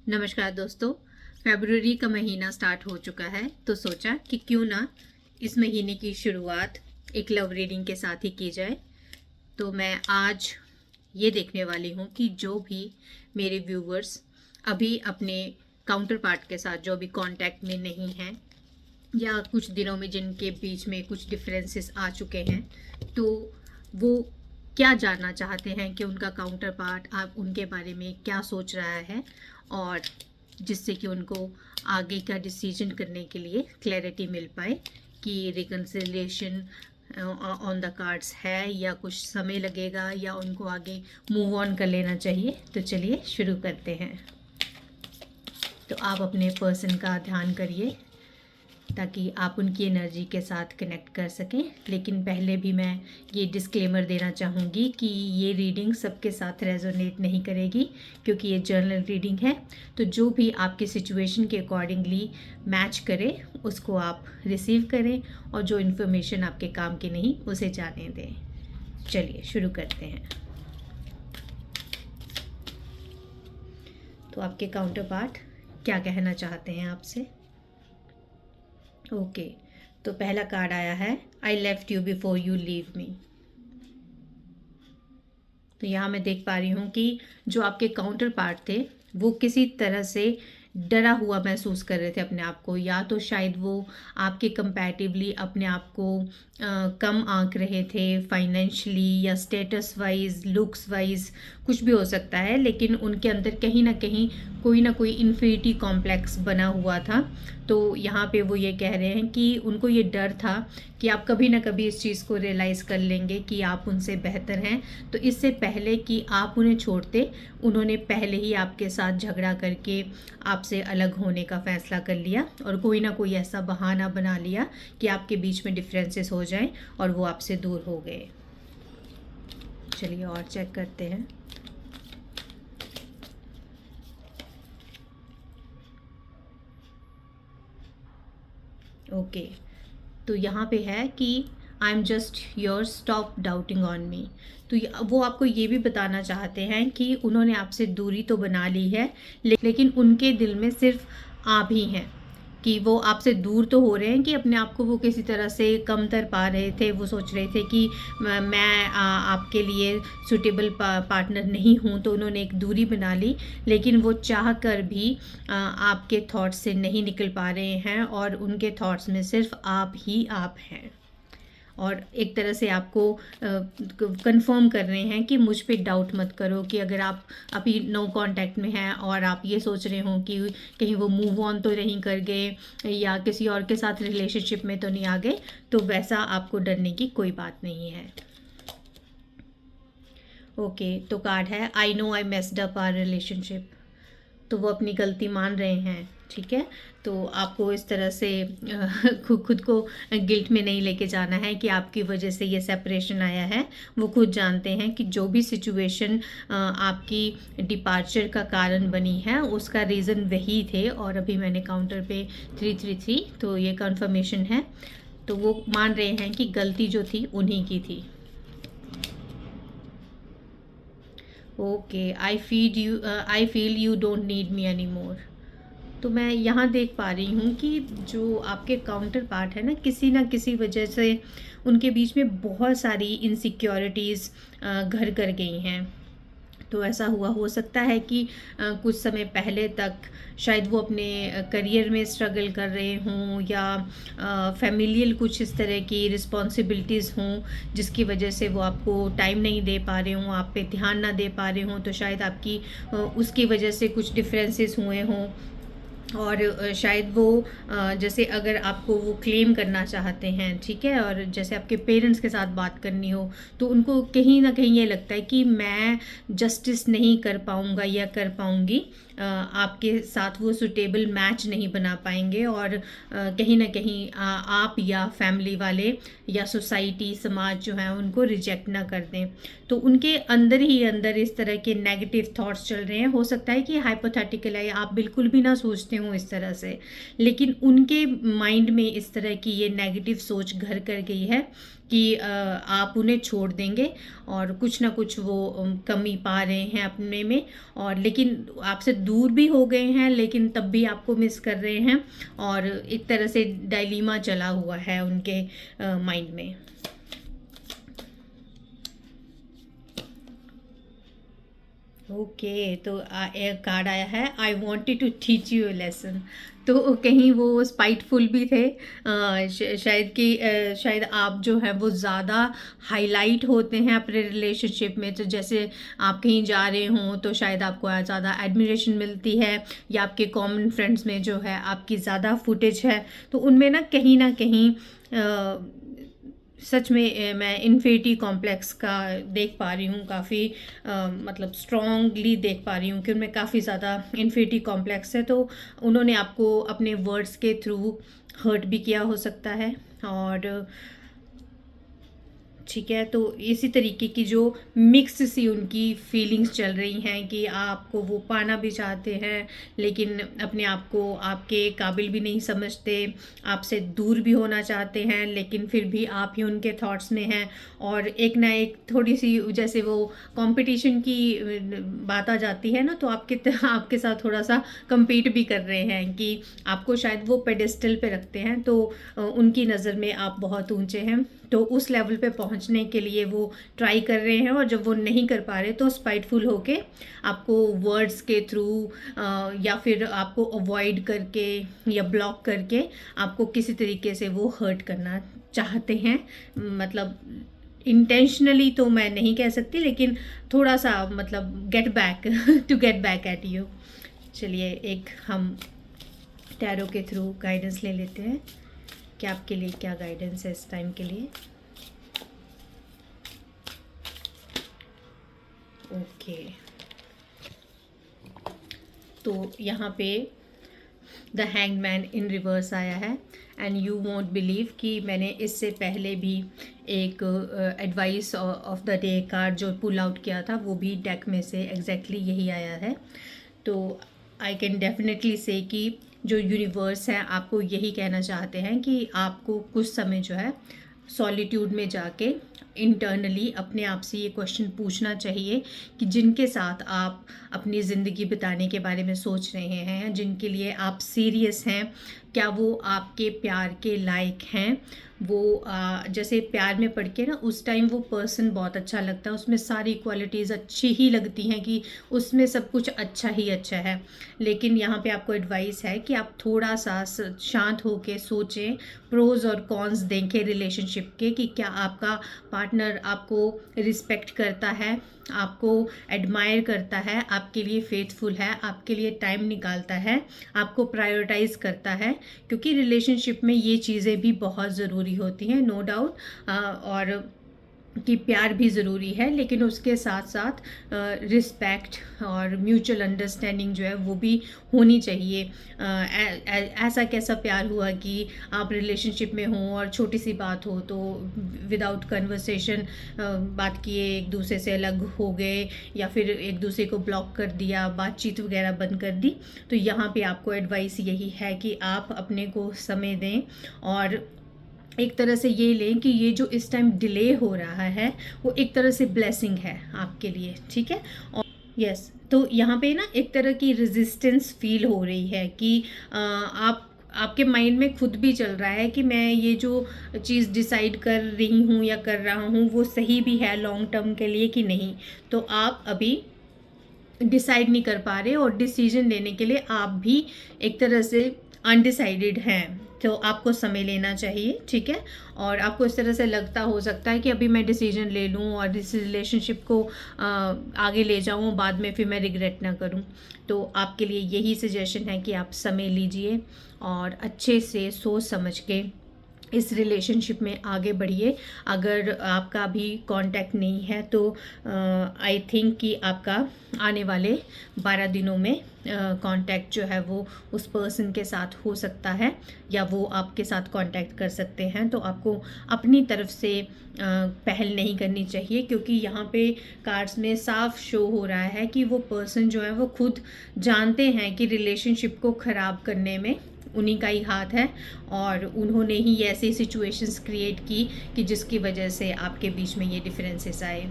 नमस्कार दोस्तों। फरवरी का महीना स्टार्ट हो चुका है तो सोचा कि क्यों ना इस महीने की शुरुआत एक लव रीडिंग के साथ ही की जाए। तो मैं आज ये देखने वाली हूँ कि जो भी मेरे व्यूवर्स अभी अपने काउंटर पार्ट के साथ जो भी कांटेक्ट में नहीं हैं या कुछ दिनों में जिनके बीच में कुछ डिफरेंसेस आ चुके हैं, तो वो क्या जानना चाहते हैं कि उनका काउंटर पार्ट आप उनके बारे में क्या सोच रहा है, और जिससे कि उनको आगे का डिसीजन करने के लिए क्लैरिटी मिल पाए कि रिकन्सिलिएशन ऑन द कार्ड्स है या कुछ समय लगेगा या उनको आगे मूव ऑन कर लेना चाहिए। तो चलिए शुरू करते हैं। तो आप अपने पर्सन का ध्यान करिए ताकि आप उनकी एनर्जी के साथ कनेक्ट कर सकें। लेकिन पहले भी मैं ये डिस्क्लेमर देना चाहूँगी कि ये रीडिंग सबके साथ रेजोनेट नहीं करेगी, क्योंकि ये जर्नल रीडिंग है। तो जो भी आपकी सिचुएशन के अकॉर्डिंगली मैच करे उसको आप रिसीव करें, और जो इन्फॉर्मेशन आपके काम की नहीं उसे जाने दें। चलिए शुरू करते हैं। तो आपके काउंटर पार्ट क्या कहना चाहते हैं आपसे? ओके, तो पहला कार्ड आया है I left you before you leave me. तो यहाँ मैं देख पा रही हूँ कि जो आपके काउंटर पार्ट थे वो किसी तरह से डरा हुआ महसूस कर रहे थे अपने आप को, या तो शायद वो आपके कंपैरेटिवली अपने आप को कम आंक रहे थे फाइनेंशियली या स्टेटस वाइज, लुक्स वाइज, कुछ भी हो सकता है। लेकिन उनके अंदर कहीं ना कोई इन्फिनिटी कॉम्प्लेक्स बना हुआ था। तो यहाँ पे वो ये कह रहे हैं कि उनको ये डर था कि आप कभी ना कभी इस चीज़ को रियलाइज़ कर लेंगे कि आप उनसे बेहतर हैं। तो इससे पहले कि आप उन्हें छोड़ते, उन्होंने पहले ही आपके साथ झगड़ा करके आपसे अलग होने का फ़ैसला कर लिया, और कोई ना कोई ऐसा बहाना बना लिया कि आपके बीच में डिफरेंसेस हो जाएं और वो आपसे दूर हो गए। चलिए और चेक करते हैं। ओके, तो यहाँ पे है कि I am just your, stop doubting on me. तो वो आपको ये भी बताना चाहते हैं कि उन्होंने आपसे दूरी तो बना ली है, लेकिन उनके दिल में सिर्फ आप ही हैं। कि वो आपसे दूर तो हो रहे हैं कि अपने आप को वो किसी तरह से कमतर पा रहे थे। वो सोच रहे थे कि मैं आपके लिए सूटेबल पार्टनर नहीं हूँ, तो उन्होंने एक दूरी बना ली। लेकिन वो चाह कर भी आपके थॉट्स से नहीं निकल पा रहे हैं, और उनके थॉट्स में सिर्फ आप ही आप हैं, और एक तरह से आपको कंफर्म कर रहे हैं कि मुझ पे डाउट मत करो। कि अगर आप अभी नो कांटेक्ट में हैं और आप ये सोच रहे हो कि कहीं वो मूव ऑन तो नहीं कर गए या किसी और के साथ रिलेशनशिप में तो नहीं आ गए, तो वैसा आपको डरने की कोई बात नहीं है। ओके, तो कार्ड है I know I messed up our relationship. तो वो अपनी गलती मान रहे हैं, ठीक है। तो आपको इस तरह से खुद को गिल्ट में नहीं लेके जाना है कि आपकी वजह से ये सेपरेशन आया है। वो खुद जानते हैं कि जो भी सिचुएशन आपकी डिपार्चर का कारण बनी है उसका रीज़न वही थे। और अभी मैंने काउंटर पे 333, तो ये कंफर्मेशन है। तो वो मान रहे हैं कि गलती जो थी उन्हीं की थी। Okay, I feel you don't need me any more. तो मैं यहाँ देख पा रही हूँ कि जो आपके काउंटर पार्ट है ना किसी वजह से उनके बीच में बहुत सारी इनसिक्योरिटीज़ घर कर गई हैं। तो ऐसा हुआ हो सकता है कि कुछ समय पहले तक शायद वो अपने करियर में स्ट्रगल कर रहे हों, या फैमिलियल कुछ इस तरह की रिस्पॉन्सिबिलिटीज़ हों जिसकी वजह से वो आपको टाइम नहीं दे पा रहे हों, आप पे ध्यान ना दे पा रहे हों। तो शायद आपकी उसकी वजह से कुछ डिफरेंसेस हुए हों। और शायद वो जैसे अगर आपको वो क्लेम करना चाहते हैं, ठीक है, और जैसे आपके पेरेंट्स के साथ बात करनी हो, तो उनको कहीं ना कहीं ये लगता है कि मैं जस्टिस नहीं कर पाऊँगा या कर पाऊँगी, आपके साथ वो सुटेबल मैच नहीं बना पाएंगे। और कहीं ना कहीं आप या फैमिली वाले या सोसाइटी, समाज जो है उनको रिजेक्ट ना कर दें। तो उनके अंदर ही अंदर इस तरह के नेगेटिव थॉट्स चल रहे हैं। हो सकता है कि हाइपोथेटिकल है, आप बिल्कुल भी ना सोचते सोचते हों इस तरह से, लेकिन उनके माइंड में इस तरह की ये नेगेटिव सोच घर कर गई है कि आप उन्हें छोड़ देंगे और कुछ ना कुछ वो कमी पा रहे हैं अपने में, और लेकिन आपसे दूर भी हो गए हैं लेकिन तब भी आपको मिस कर रहे हैं, और एक तरह से डायलीमा चला हुआ है उनके माइंड में। ओके, तो एक कार्ड आया है, I wanted to teach you a lesson. तो कहीं वो स्पाइटफुल भी थे, शायद आप जो है वो ज़्यादा हाईलाइट होते हैं अपने रिलेशनशिप में। तो जैसे आप कहीं जा रहे हों तो शायद आपको ज़्यादा एडमिरेशन मिलती है, या आपके कॉमन फ्रेंड्स में जो है आपकी ज़्यादा फुटेज है, तो उनमें ना कहीं सच में मैं इन्फिनिटी कॉम्प्लेक्स का देख पा रही हूँ, काफ़ी मतलब स्ट्रॉन्गली देख पा रही हूँ कि उनमें काफ़ी ज़्यादा इन्फिनिटी कॉम्प्लेक्स है। तो उन्होंने आपको अपने वर्ड्स के थ्रू हर्ट भी किया हो सकता है, और ठीक है, तो इसी तरीके की जो मिक्स सी उनकी फीलिंग्स चल रही हैं कि आपको वो पाना भी चाहते हैं लेकिन अपने आप को आपके काबिल भी नहीं समझते, आपसे दूर भी होना चाहते हैं लेकिन फिर भी आप ही उनके थॉट्स में हैं, और एक ना एक थोड़ी सी जैसे वो कंपटीशन की बात आ जाती है ना, तो आपके साथ थोड़ा सा compete भी कर रहे हैं कि आपको शायद वो पेडेस्टल पे रखते हैं, तो उनकी नज़र में आप बहुत ऊंचे हैं, तो उस लेवल पे पहुंचने के लिए वो ट्राई कर रहे हैं, और जब वो नहीं कर पा रहे तो स्पाइटफुल होके आपको वर्ड्स के थ्रू या फिर आपको अवॉइड करके या ब्लॉक करके आपको किसी तरीके से वो हर्ट करना चाहते हैं। मतलब इंटेंशनली तो मैं नहीं कह सकती, लेकिन थोड़ा सा मतलब गेट बैक एट यू। चलिए एक हम टैरो के थ्रू गाइडेंस ले लेते हैं कि आपके लिए क्या गाइडेंस है इस टाइम के लिए। ओके, तो यहाँ पे द हैंगमैन इन रिवर्स आया है, एंड यू वोंट बिलीव कि मैंने इससे पहले भी एक advice of the day card जो पुल आउट किया था वो भी डेक में से एग्जैक्टली यही आया है। तो आई कैन डेफिनेटली से कि जो यूनिवर्स है आपको यही कहना चाहते हैं कि आपको कुछ समय जो है सॉलिट्यूड में जाके इंटरनली अपने आप से ये क्वेश्चन पूछना चाहिए कि जिनके साथ आप अपनी ज़िंदगी बिताने के बारे में सोच रहे हैं, जिनके लिए आप सीरियस हैं, क्या वो आपके प्यार के लायक हैं। वो जैसे प्यार में पड़ के ना उस टाइम वो पर्सन बहुत अच्छा लगता है, उसमें सारी क्वालिटीज़ अच्छी ही लगती हैं कि उसमें सब कुछ अच्छा ही अच्छा है, लेकिन यहाँ पे आपको एडवाइस है कि आप थोड़ा सा शांत होकर सोचें, प्रोज और कॉन्स देखें रिलेशनशिप के कि क्या आपका पार्टनर आपको रिस्पेक्ट करता है, आपको एडमायर करता है, आपके लिए फेथफुल है, आपके लिए टाइम निकालता है, आपको प्रायोरिटाइज करता है, क्योंकि रिलेशनशिप में ये चीज़ें भी बहुत ज़रूरी होती हैं, नो डाउट। और कि प्यार भी ज़रूरी है, लेकिन उसके साथ साथ रिस्पेक्ट और म्यूचुअल अंडरस्टैंडिंग जो है वो भी होनी चाहिए। ऐसा कैसा प्यार हुआ कि आप रिलेशनशिप में हों और छोटी सी बात हो तो विदाउट कन्वर्सेशन बात किए एक दूसरे से अलग हो गए, या फिर एक दूसरे को ब्लॉक कर दिया, बातचीत वगैरह बंद कर दी। तो यहाँ पे आपको एडवाइस यही है कि आप अपने को समय दें, और एक तरह से ये लें कि ये जो इस टाइम डिले हो रहा है वो एक तरह से ब्लेसिंग है आपके लिए, ठीक है। और यस, तो यहाँ पे ना एक तरह की रेजिस्टेंस फील हो रही है कि आपके माइंड में खुद भी चल रहा है कि मैं ये जो चीज़ डिसाइड कर रही हूँ या कर रहा हूँ वो सही भी है लॉन्ग टर्म के लिए कि नहीं। तो आप अभी डिसाइड नहीं कर पा रहे, और डिसीजन लेने के लिए आप भी एक तरह से अनडिसाइडेड हैं, तो आपको समय लेना चाहिए, ठीक है। और आपको इस तरह से लगता हो सकता है कि अभी मैं डिसीजन ले लूँ और इस रिलेशनशिप को आगे ले जाऊँ, बाद में फिर मैं रिग्रेट ना करूँ। तो आपके लिए यही सजेशन है कि आप समय लीजिए और अच्छे से सोच समझ के इस रिलेशनशिप में आगे बढ़िए। अगर आपका अभी कांटेक्ट नहीं है तो आई थिंक कि आपका आने वाले 12 दिनों में कांटेक्ट जो है वो उस पर्सन के साथ हो सकता है, या वो आपके साथ कांटेक्ट कर सकते हैं। तो आपको अपनी तरफ से पहल नहीं करनी चाहिए, क्योंकि यहाँ पे कार्ड्स में साफ शो हो रहा है कि वो पर्सन जो है वो खुद जानते हैं कि रिलेशनशिप को ख़राब करने में उन्हीं का ही हाथ है, और उन्होंने ही ऐसी सिचुएशंस क्रिएट की कि जिसकी वजह से आपके बीच में ये डिफरेंसेस आए।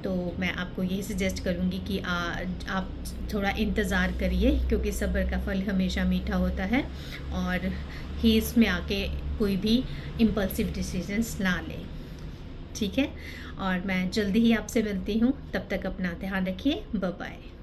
तो मैं आपको यही सजेस्ट करूँगी कि आप थोड़ा इंतज़ार करिए, क्योंकि सब्र का फल हमेशा मीठा होता है, और हेस्ट में आके कोई भी इम्पल्सिव डिसीजंस ना लें। ठीक है, और मैं जल्दी ही आपसे मिलती हूँ। तब तक अपना ध्यान रखिए। Bye bye.